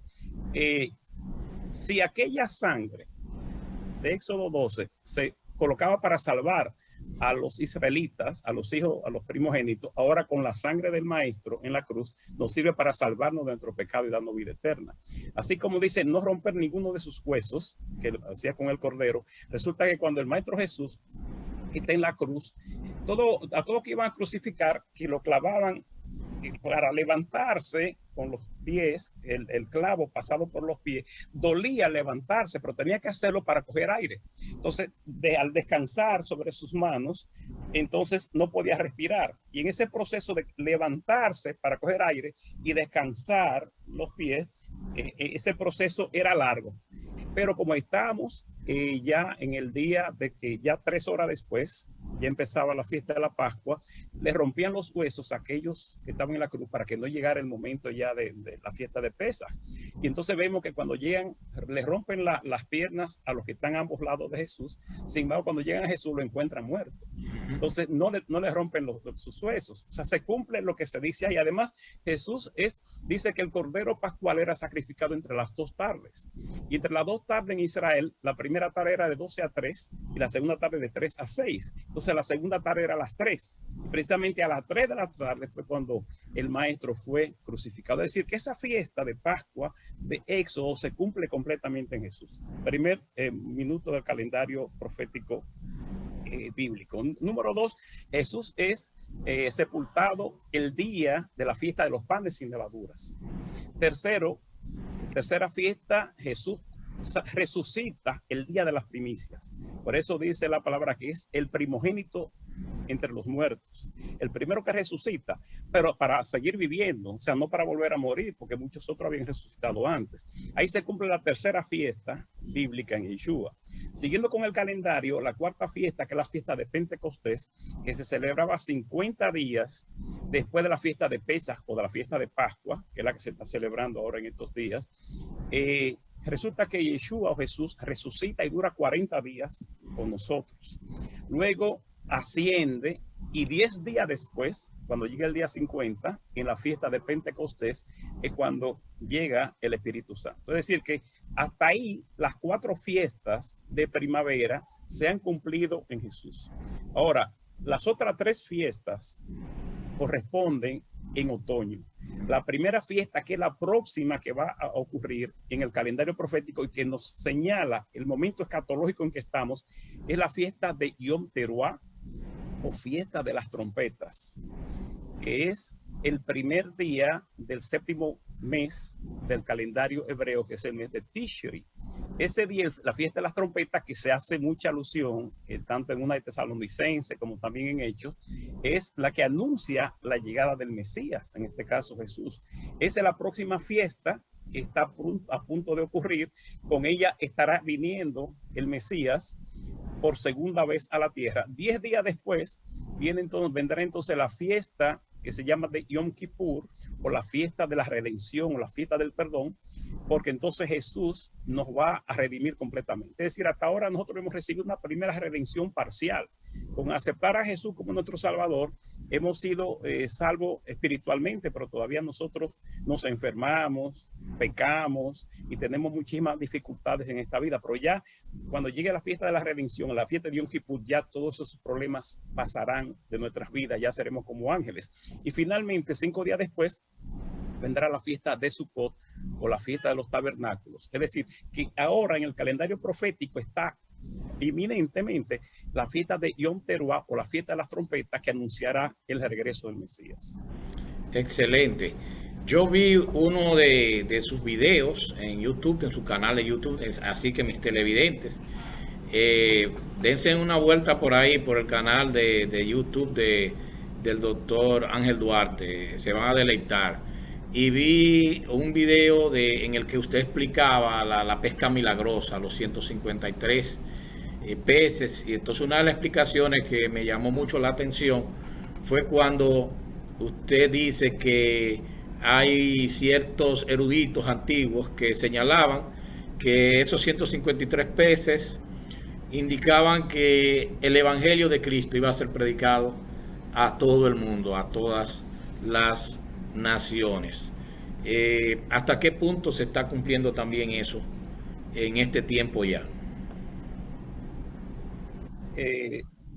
si aquella sangre de Éxodo 12 se colocaba para salvar a los israelitas, a los hijos, a los primogénitos, ahora con la sangre del maestro en la cruz nos sirve para salvarnos de nuestro pecado y darnos vida eterna. Así como dice no romper ninguno de sus huesos, que hacía con el cordero, resulta que cuando el maestro Jesús está en la cruz, a todos que iban a crucificar, que lo clavaban para levantarse con los pies, el clavo pasado por los pies, dolía levantarse, pero tenía que hacerlo para coger aire. Entonces, al descansar sobre sus manos, entonces no podía respirar. Y en ese proceso de levantarse para coger aire y descansar los pies, ese proceso era largo. Pero como estamos ya en el día de que ya 3 horas después, ya empezaba la fiesta de la Pascua, le rompían los huesos a aquellos que estaban en la cruz para que no llegara el momento ya de la fiesta de Pesaj. Y entonces vemos que cuando llegan, le rompen las piernas a los que están a ambos lados de Jesús. Sin embargo, cuando llegan a Jesús lo encuentran muerto. Entonces no le rompen sus huesos. O sea, se cumple lo que se dice ahí. Además, Jesús dice que el cordero pascual era sacrificado entre las 2 tardes. Y entre las 2 tardes en Israel, la primera tarde era de 12 a 3 y la segunda tarde de 3 a 6. Entonces la segunda tarde era a las 3. Y precisamente a las 3 de la tarde fue cuando el maestro fue crucificado. Es decir, que esa fiesta de Pascua, de Éxodo, se cumple completamente en Jesús. Primer minuto del calendario profético bíblico. Número 2, Jesús es sepultado el día de la fiesta de los panes sin levaduras. Tercera fiesta, Jesús resucita el día de las primicias. Por eso dice la palabra que es el primogénito entre los muertos, el primero que resucita, pero para seguir viviendo, o sea, no para volver a morir, porque muchos otros habían resucitado antes. Ahí se cumple la tercera fiesta bíblica en Yeshua. Siguiendo con el calendario, la cuarta fiesta, que es la fiesta de Pentecostés, que se celebraba 50 días después de la fiesta de Pesaj o de la fiesta de Pascua, que es la que se está celebrando ahora en estos días. Resulta que Yeshua o Jesús resucita y dura 40 días con nosotros. Luego asciende y 10 días después, cuando llega el día 50, en la fiesta de Pentecostés, es cuando llega el Espíritu Santo. Es decir, que hasta ahí las 4 fiestas de primavera se han cumplido en Jesús. Ahora, las otras 3 fiestas corresponden en otoño. La primera fiesta, que es la próxima que va a ocurrir en el calendario profético y que nos señala el momento escatológico en que estamos, es la fiesta de Yom Teruah o fiesta de las trompetas, que es el primer día del 7º mes del calendario hebreo, que es el mes de Tishri. Ese día, la fiesta de las trompetas, que se hace mucha alusión, tanto en una de Tesalonicense como también en Hechos, es la que anuncia la llegada del Mesías, en este caso Jesús. Esa es la próxima fiesta que está a punto de ocurrir. Con ella estará viniendo el Mesías por segunda vez a la tierra. 10 días después vendrá entonces la fiesta que se llama de Yom Kippur, o la fiesta de la redención, o la fiesta del perdón, porque entonces Jesús nos va a redimir completamente. Es decir, hasta ahora nosotros hemos recibido una primera redención parcial. Con aceptar a Jesús como nuestro Salvador, hemos sido salvos espiritualmente, pero todavía nosotros nos enfermamos, pecamos y tenemos muchísimas dificultades en esta vida. Pero ya cuando llegue la fiesta de la redención, la fiesta de Yom Kippur, ya todos esos problemas pasarán de nuestras vidas, ya seremos como ángeles. Y finalmente, 5 días después, vendrá la fiesta de Sukkot o la fiesta de los tabernáculos. Es decir, que ahora en el calendario profético está inminentemente la fiesta de Yom Teruah o la fiesta de las trompetas que anunciará el regreso del Mesías. Excelente. Yo vi uno de sus videos en YouTube, en su canal de YouTube, así que mis televidentes, dense una vuelta por ahí, por el canal de YouTube del doctor Ángel Duarte, se van a deleitar. Y vi un video en el que usted explicaba la pesca milagrosa, los 153 peces. Y entonces una de las explicaciones que me llamó mucho la atención fue cuando usted dice que hay ciertos eruditos antiguos que señalaban que esos 153 peces indicaban que el Evangelio de Cristo iba a ser predicado a todo el mundo, a todas las naciones. ¿Hasta qué punto se está cumpliendo también eso en este tiempo ya?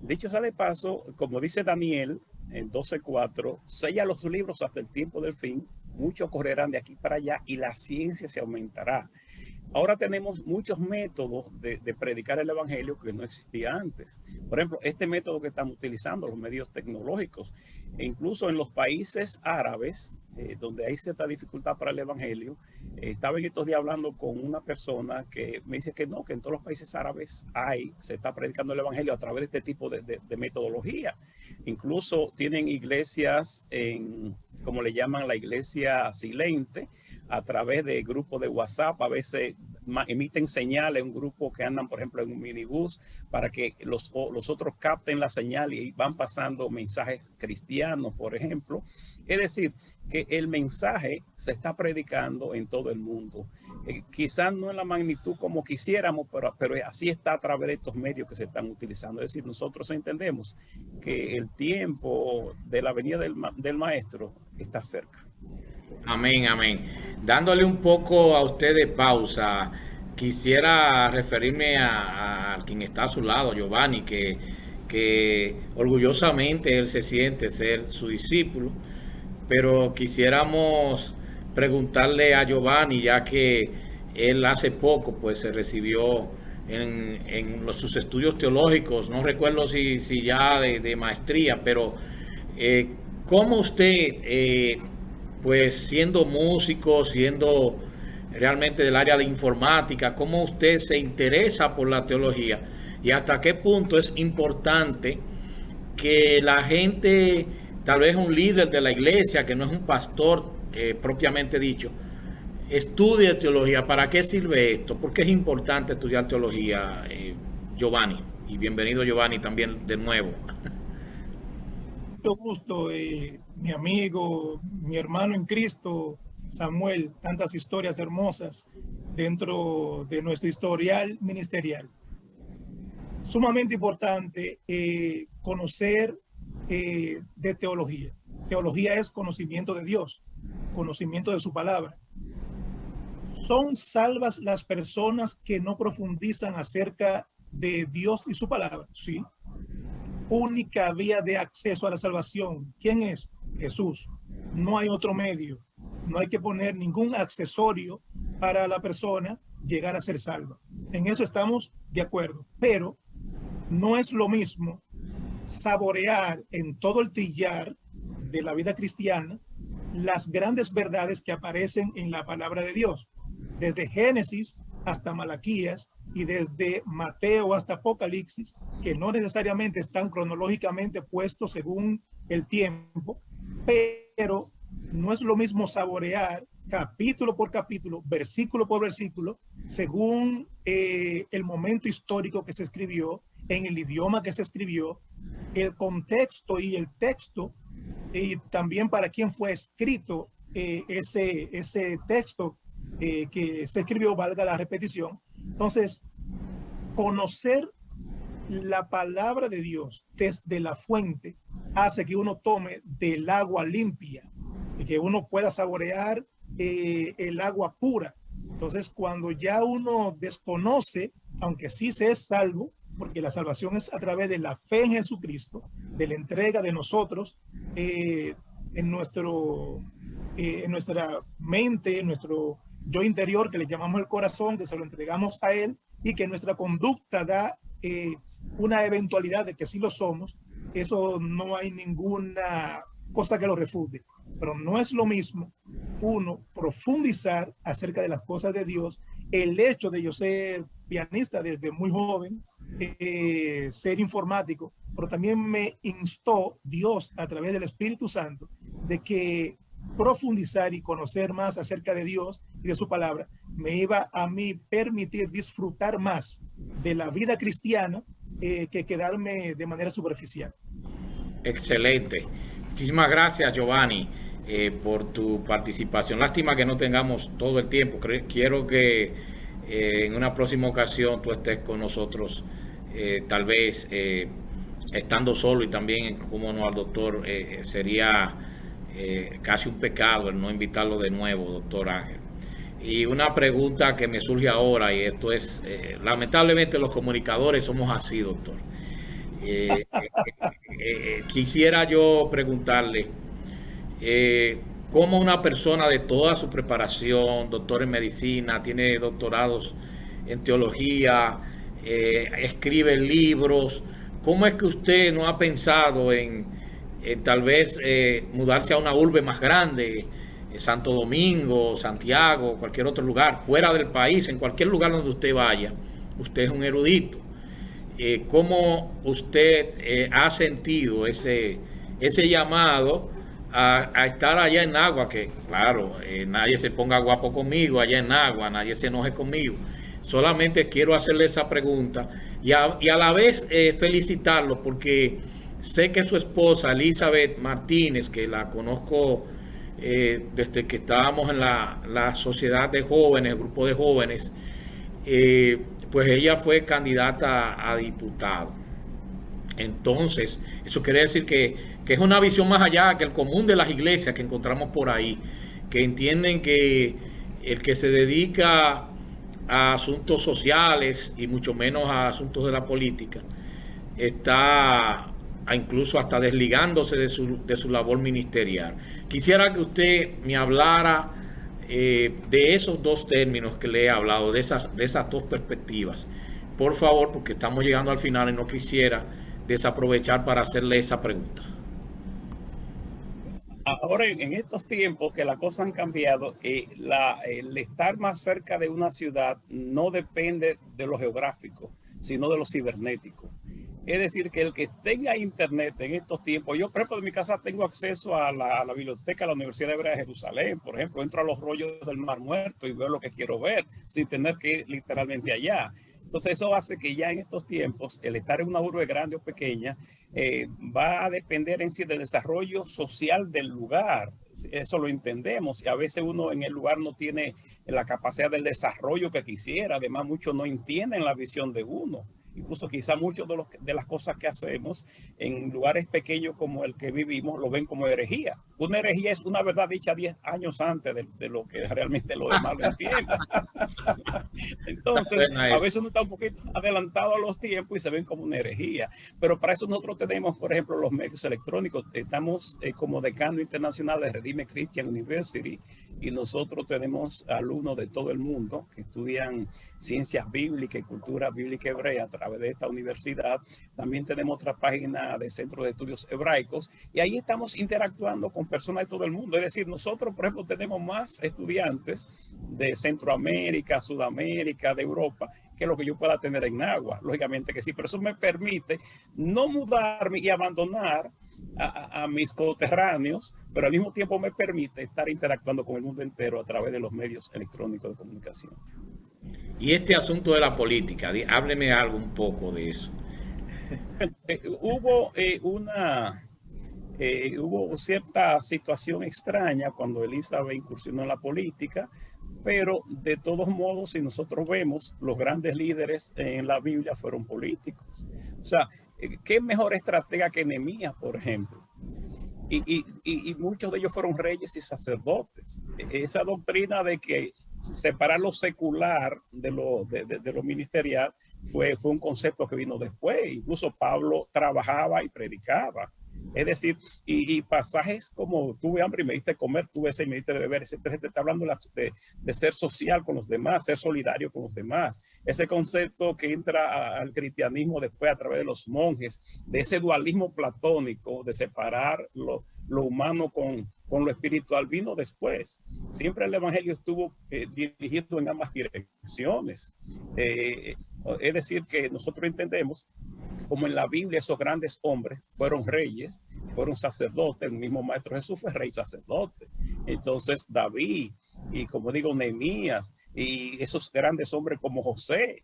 Dicho sea de paso, como dice Daniel en 12:4, sella los libros hasta el tiempo del fin, muchos correrán de aquí para allá y la ciencia se aumentará. Ahora tenemos muchos métodos de predicar el evangelio que no existía antes. Por ejemplo, este método que estamos utilizando, los medios tecnológicos, e incluso en los países árabes, donde hay cierta dificultad para el evangelio, estaba en estos días hablando con una persona que me dice que no, que en todos los países árabes se está predicando el evangelio a través de este tipo de metodología. Incluso tienen iglesias como le llaman la iglesia silente, a través de grupos de WhatsApp, a veces emiten señales, un grupo que andan, por ejemplo, en un minibús, para que los otros capten la señal y van pasando mensajes cristianos, por ejemplo. Es decir, que el mensaje se está predicando en todo el mundo. Quizás no en la magnitud como quisiéramos, pero así está a través de estos medios que se están utilizando. Es decir, nosotros entendemos que el tiempo de la venida del Maestro está cerca. Amén, amén. Dándole un poco a usted de pausa, quisiera referirme a quien está a su lado, Giovanni, que orgullosamente él se siente ser su discípulo, pero quisiéramos preguntarle a Giovanni, ya que él hace poco pues se recibió en sus estudios teológicos, no recuerdo si ya de maestría, pero ¿cómo usted... pues siendo músico, siendo realmente del área de informática, cómo usted se interesa por la teología y hasta qué punto es importante que la gente, tal vez un líder de la iglesia, que no es un pastor propiamente dicho, estudie teología? ¿Para qué sirve esto? ¿Por qué es importante estudiar teología, Giovanni? Y bienvenido, Giovanni, también de nuevo. Mucho gusto, mi amigo, mi hermano en Cristo, Samuel, tantas historias hermosas dentro de nuestro historial ministerial. Sumamente importante conocer de teología. Teología es conocimiento de Dios, conocimiento de su palabra. Son salvas las personas que no profundizan acerca de Dios y su palabra, sí. Única vía de acceso a la salvación. ¿Quién es? Jesús. No hay otro medio. No hay que poner ningún accesorio para la persona llegar a ser salva. En eso estamos de acuerdo. Pero no es lo mismo saborear en todo el trillar de la vida cristiana las grandes verdades que aparecen en la palabra de Dios. Desde Génesis hasta Malaquías y desde Mateo hasta Apocalipsis, que no necesariamente están cronológicamente puestos según el tiempo, pero no es lo mismo saborear capítulo por capítulo, versículo por versículo, según el momento histórico que se escribió, en el idioma que se escribió, el contexto y el texto, y también para quién fue escrito ese texto que se escribió, valga la repetición. Entonces, conocer la palabra de Dios desde la fuente hace que uno tome del agua limpia y que uno pueda saborear el agua pura. Entonces, cuando ya uno desconoce, aunque sí se es salvo, porque la salvación es a través de la fe en Jesucristo, de la entrega de nosotros en nuestra mente, en nuestro yo interior, que le llamamos el corazón, que se lo entregamos a Él, y que nuestra conducta da una eventualidad de que sí lo somos. Eso no hay ninguna cosa que lo refute, pero no es lo mismo uno profundizar acerca de las cosas de Dios. El hecho de yo ser pianista desde muy joven, ser informático, pero también me instó Dios a través del Espíritu Santo de que profundizar y conocer más acerca de Dios y de su palabra me iba a mí permitir disfrutar más de la vida cristiana que quedarme de manera superficial. Excelente. Muchísimas gracias, Giovanni, por tu participación. Lástima que no tengamos todo el tiempo. Quiero que en una próxima ocasión tú estés con nosotros, tal vez estando solo, y también, como no, al doctor, sería casi un pecado el no invitarlo de nuevo, doctor Ángel. Y una pregunta que me surge ahora, y esto es, lamentablemente los comunicadores somos así, doctor. Quisiera yo preguntarle, ¿cómo una persona de toda su preparación, doctor en medicina, tiene doctorados en teología, escribe libros, cómo es que usted no ha pensado en tal vez mudarse a una urbe más grande, Santo Domingo, Santiago, cualquier otro lugar, fuera del país, en cualquier lugar donde usted vaya? Usted es un erudito. ¿Cómo usted ha sentido ese llamado a estar allá en Nagua? Que claro, nadie se ponga guapo conmigo allá en Nagua, nadie se enoje conmigo. Solamente quiero hacerle esa pregunta y a la vez felicitarlo, porque sé que su esposa Elizabeth Martínez, que la conozco desde que estábamos en la sociedad de jóvenes, el grupo de jóvenes, pues ella fue candidata a diputado. Entonces, eso quiere decir que es una visión más allá que el común de las iglesias que encontramos por ahí, que entienden que el que se dedica a asuntos sociales y mucho menos a asuntos de la política está incluso hasta desligándose de su labor ministerial. Quisiera que usted me hablara de esos dos términos que le he hablado, de esas dos perspectivas, por favor, porque estamos llegando al final y no quisiera desaprovechar para hacerle esa pregunta. Ahora, en estos tiempos que las cosas han cambiado, el estar más cerca de una ciudad no depende de lo geográfico, sino de lo cibernético. Es decir, que el que tenga internet en estos tiempos, yo, por ejemplo, en mi casa tengo acceso a la biblioteca de la Universidad Hebrea de Jerusalén, por ejemplo, entro a los rollos del Mar Muerto y veo lo que quiero ver sin tener que ir literalmente allá. Entonces eso hace que ya en estos tiempos el estar en una urbe grande o pequeña va a depender en sí del desarrollo social del lugar. Eso lo entendemos, y a veces uno en el lugar no tiene la capacidad del desarrollo que quisiera. Además, muchos no entienden la visión de uno. Incluso quizá muchos de las cosas que hacemos en lugares pequeños como el que vivimos lo ven como herejía. Una herejía es una verdad dicha 10 años antes de lo que realmente los demás lo entiendan. Entonces, a veces uno está un poquito adelantado a los tiempos y se ven como una herejía. Pero para eso nosotros tenemos, por ejemplo, los medios electrónicos. Estamos como decano internacional de Redeemer Christian University, y nosotros tenemos alumnos de todo el mundo que estudian ciencias bíblicas y cultura bíblica hebrea a través de esta universidad. También tenemos otra página de Centro de Estudios Hebraicos, y ahí estamos interactuando con personas de todo el mundo. Es decir, nosotros, por ejemplo, tenemos más estudiantes de Centroamérica, Sudamérica, de Europa, que lo que yo pueda tener en Nagua. Lógicamente que sí, pero eso me permite no mudarme y abandonar a mis coterráneos, pero al mismo tiempo me permite estar interactuando con el mundo entero a través de los medios electrónicos de comunicación. Y este asunto de la política, hábleme algo un poco de eso. Hubo cierta situación extraña cuando Elizabeth incursionó en la política, Pero de todos modos, si nosotros vemos, los grandes líderes en la Biblia fueron políticos. O sea, ¿qué mejor estratega que Nehemías, por ejemplo? Y muchos de ellos fueron reyes y sacerdotes. Esa doctrina de que separar lo secular de lo ministerial fue un concepto que vino después. Incluso Pablo trabajaba y predicaba. Es decir, y pasajes como tuve hambre y me diste comer, tuve sed y me diste de beber. Ese te está hablando de ser social con los demás, ser solidario con los demás. Ese concepto que entra al cristianismo después a través de los monjes, de ese dualismo platónico, de separar lo humano con lo espiritual, vino después. Siempre el evangelio estuvo dirigido en ambas direcciones. Es decir, que nosotros entendemos como en la Biblia esos grandes hombres fueron reyes, fueron sacerdotes. El mismo Maestro Jesús fue rey sacerdote. Entonces David y, como digo, Nehemías y esos grandes hombres como José,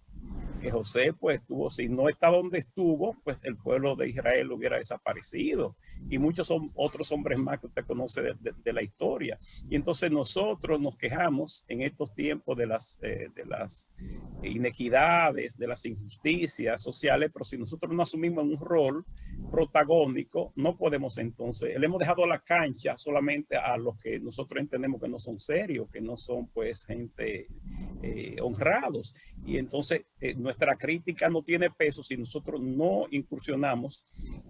que José pues estuvo, si no está donde estuvo, pues el pueblo de Israel hubiera desaparecido, y muchos otros hombres más que usted conoce de la historia. Y entonces nosotros nos quejamos en estos tiempos de las inequidades, de las injusticias sociales, pero si nosotros no asumimos un rol protagónico, no podemos entonces, le hemos dejado la cancha solamente a los que nosotros entendemos que no son serios, que no son pues gente honrados, y entonces nuestra crítica no tiene peso si nosotros no incursionamos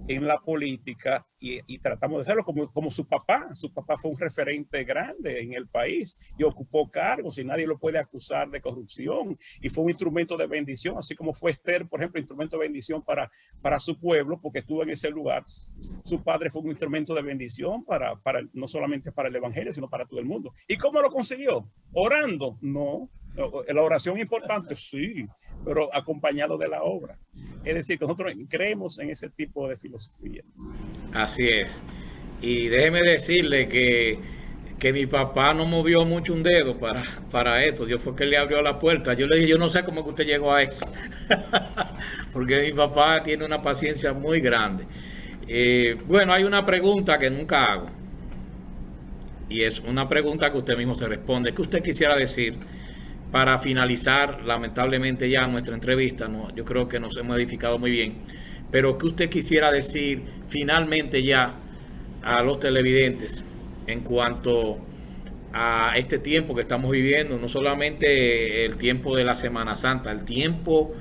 en la política y tratamos de hacerlo como su papá. Su papá fue un referente grande en el país y ocupó cargos y nadie lo puede acusar de corrupción, y fue un instrumento de bendición, así como fue Esther, por ejemplo, instrumento de bendición para su pueblo porque estuvo en ese lugar. Su padre fue un instrumento de bendición no solamente para el evangelio, sino para todo el mundo. ¿Y cómo lo consiguió? ¿Orando? No. La oración es importante, sí, pero acompañado de la obra. Es decir, que nosotros creemos en ese tipo de filosofía. Así es. Y déjeme decirle que mi papá no movió mucho un dedo para eso. Yo fue que le abrió la puerta. Yo le dije, yo no sé cómo que usted llegó a eso. Porque mi papá tiene una paciencia muy grande. Bueno, hay una pregunta que nunca hago. Y es una pregunta que usted mismo se responde. ¿Qué usted quisiera decir para finalizar, lamentablemente, ya nuestra entrevista? No, yo creo que nos hemos edificado muy bien. Pero ¿qué usted quisiera decir finalmente ya a los televidentes en cuanto a este tiempo que estamos viviendo? No solamente el tiempo de la Semana Santa, el tiempo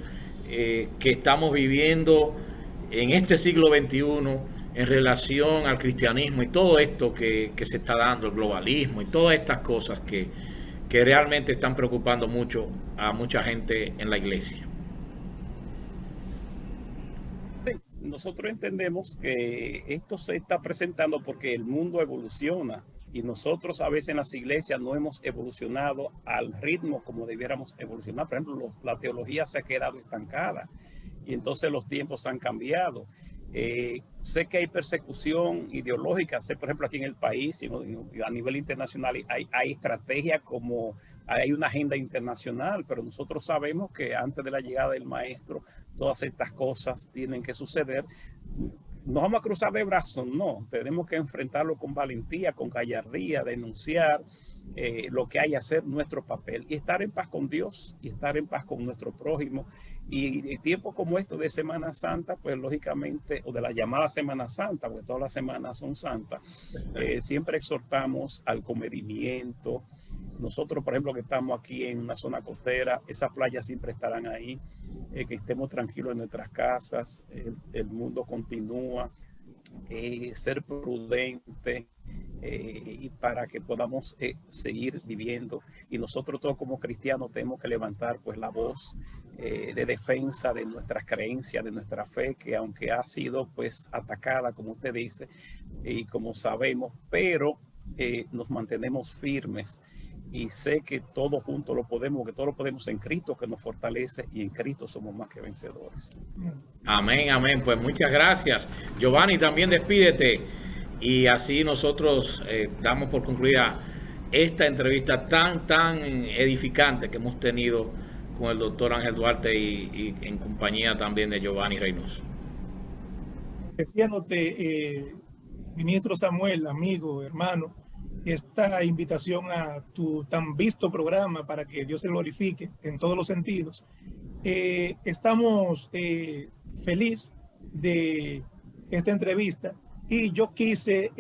que estamos viviendo en este siglo XXI en relación al cristianismo y todo esto que se está dando, el globalismo y todas estas cosas que realmente están preocupando mucho a mucha gente en la iglesia. Nosotros entendemos que esto se está presentando porque el mundo evoluciona y nosotros a veces en las iglesias no hemos evolucionado al ritmo como debiéramos evolucionar. Por ejemplo, la teología se ha quedado estancada y entonces los tiempos han cambiado. Sé que hay persecución ideológica, sé por ejemplo aquí en el país y a nivel internacional hay estrategias, como hay una agenda internacional, pero nosotros sabemos que antes de la llegada del maestro todas estas cosas tienen que suceder. No vamos a cruzar de brazos, no, tenemos que enfrentarlo con valentía, con gallardía, denunciar lo que hay, hacer nuestro papel y estar en paz con Dios y estar en paz con nuestro prójimo. Y tiempos como estos de Semana Santa, pues lógicamente, o de la llamada Semana Santa, porque todas las semanas son santas, siempre exhortamos al comedimiento. Nosotros, por ejemplo, que estamos aquí en una zona costera, esas playas siempre estarán ahí, que estemos tranquilos en nuestras casas, el mundo continúa, ser prudente, y para que podamos seguir viviendo. Y nosotros todos como cristianos tenemos que levantar pues la voz de defensa de nuestras creencias, de nuestra fe, que aunque ha sido pues atacada, como usted dice, y como sabemos, pero nos mantenemos firmes. Y sé que todos juntos lo podemos, que todos lo podemos en Cristo que nos fortalece, y en Cristo somos más que vencedores. Amén, amén. Pues muchas gracias. Giovanni, también despídete. Y así nosotros damos por concluida esta entrevista tan edificante que hemos tenido con el doctor Ángel Duarte y en compañía también de Giovanni Reynoso. Diciéndote, ministro Samuel, amigo, hermano, esta invitación a tu tan visto programa para que Dios se glorifique en todos los sentidos. Estamos feliz de esta entrevista y yo quise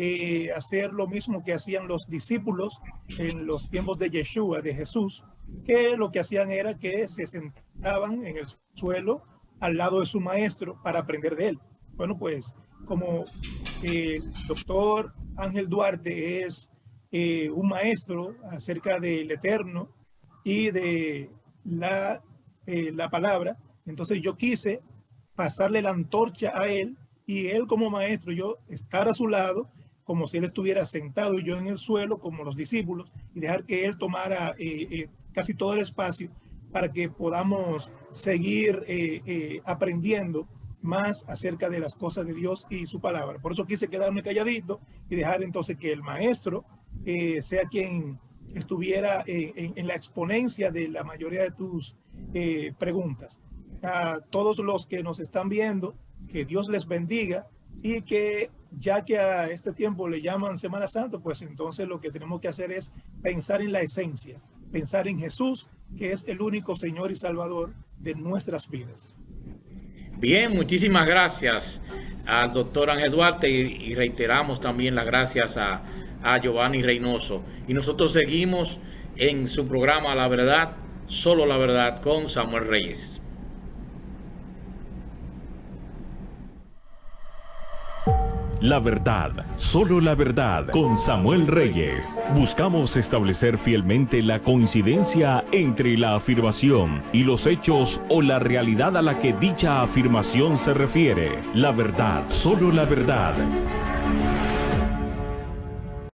hacer lo mismo que hacían los discípulos en los tiempos de Yeshua, de Jesús, que lo que hacían era que se sentaban en el suelo al lado de su maestro para aprender de él. Bueno, pues como el doctor Ángel Duarte es un maestro acerca del Eterno y de la palabra, entonces yo quise pasarle la antorcha a él y él como maestro, yo estar a su lado como si él estuviera sentado y yo en el suelo como los discípulos y dejar que él tomara casi todo el espacio para que podamos seguir aprendiendo más acerca de las cosas de Dios y su palabra. Por eso quise quedarme calladito y dejar entonces que el maestro sea quien estuviera en la exponencia de la mayoría de tus preguntas. A todos los que nos están viendo, que Dios les bendiga y que ya que a este tiempo le llaman Semana Santa, pues entonces lo que tenemos que hacer es pensar en la esencia, pensar en Jesús, que es el único Señor y Salvador de nuestras vidas. Bien, muchísimas gracias al doctor Ángel Duarte y reiteramos también las gracias a Giovanni Reynoso. Y nosotros seguimos en su programa La Verdad, Solo la Verdad con Samuel Reyes. La verdad, solo la verdad, con Samuel Reyes. Buscamos establecer fielmente la coincidencia entre la afirmación y los hechos o la realidad a la que dicha afirmación se refiere. La verdad, solo la verdad.